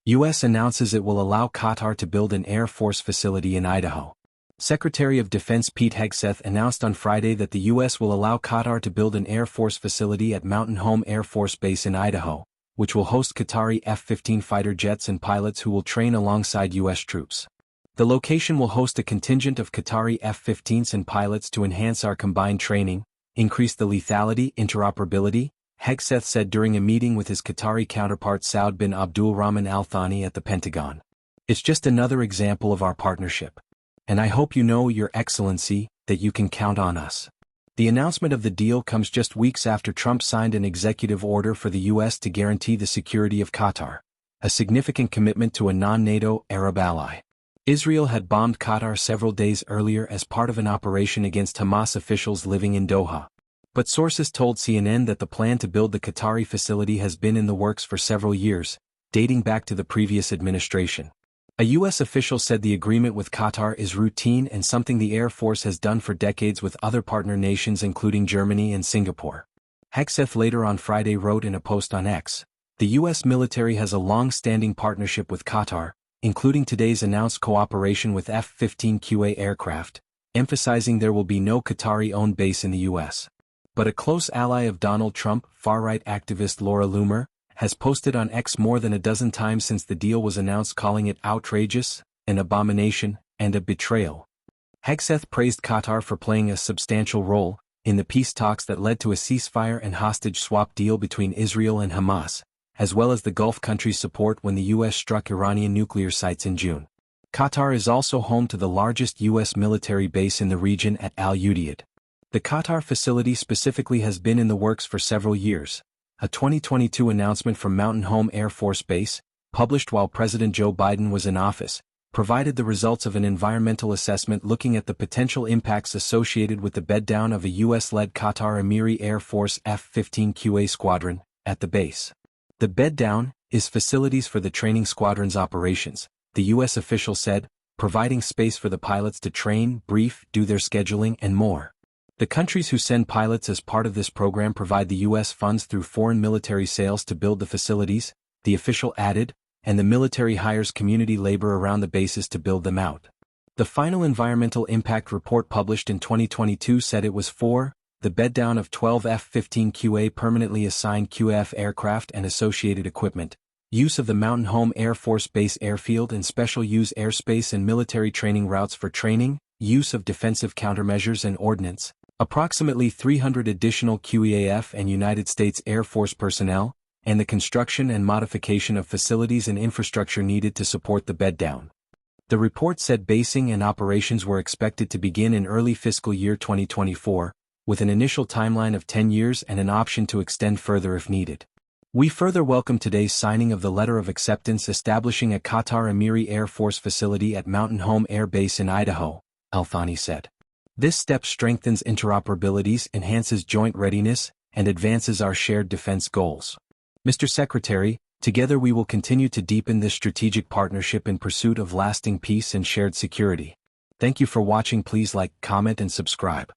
U.S. announces it will allow Qatar to build an Air Force facility in Idaho. Secretary of Defense Pete Hegseth announced on Friday that the U.S. will allow Qatar to build an Air Force facility at Mountain Home Air Force Base in Idaho, which will host Qatari F-15 fighter jets and pilots who will train alongside U.S. troops. The location will host a contingent of Qatari F-15s and pilots to enhance our combined training, increase the lethality, interoperability, Hegseth said during a meeting with his Qatari counterpart Saoud bin Abdulrahman al-Thani at the Pentagon. It's just another example of our partnership. And I hope you know, Your Excellency, that you can count on us. The announcement of the deal comes just weeks after Trump signed an executive order for the U.S. to guarantee the security of Qatar, a significant commitment to a non-NATO Arab ally. Israel had bombed Qatar several days earlier as part of an operation against Hamas officials living in Doha. But sources told CNN that the plan to build the Qatari facility has been in the works for several years, dating back to the previous administration. A U.S. official said the agreement with Qatar is routine and something the Air Force has done for decades with other partner nations including Germany and Singapore. Hegseth later on Friday wrote in a post on X, "The U.S. military has a long-standing partnership with Qatar, including today's announced cooperation with F-15QA aircraft, emphasizing there will be no Qatari-owned base in the U.S. But a close ally of Donald Trump, far-right activist Laura Loomer, has posted on X more than a dozen times since the deal was announced, calling it outrageous, an abomination, and a betrayal." Hegseth praised Qatar for playing a substantial role in the peace talks that led to a ceasefire and hostage swap deal between Israel and Hamas, as well as the Gulf countries' support when the U.S. struck Iranian nuclear sites in June. Qatar is also home to the largest U.S. military base in the region at Al-Udeid. The Qatar facility specifically has been in the works for several years. A 2022 announcement from Mountain Home Air Force Base, published while President Joe Biden was in office, provided the results of an environmental assessment looking at the potential impacts associated with the beddown of a U.S.-led Qatar Emiri Air Force F-15QA squadron at the base. The beddown is facilities for the training squadron's operations, the U.S. official said, providing space for the pilots to train, brief, do their scheduling, and more. The countries who send pilots as part of this program provide the U.S. funds through foreign military sales to build the facilities, the official added, and the military hires community labor around the bases to build them out. The final environmental impact report published in 2022 said it was for the beddown of 12 F-15QA permanently assigned QAF aircraft and associated equipment, use of the Mountain Home Air Force Base airfield and special use airspace and military training routes for training, use of defensive countermeasures and ordnance, approximately 300 additional QEAF and United States Air Force personnel, and the construction and modification of facilities and infrastructure needed to support the beddown. The report said basing and operations were expected to begin in early fiscal year 2024, with an initial timeline of 10 years and an option to extend further if needed. We further welcome today's signing of the letter of acceptance establishing a Qatar Emiri Air Force facility at Mountain Home Air Base in Idaho, al-Thani said. This step strengthens interoperabilities, enhances joint readiness, and advances our shared defense goals. Mr. Secretary, together we will continue to deepen this strategic partnership in pursuit of lasting peace and shared security. Thank you for watching. Please like, comment, and subscribe.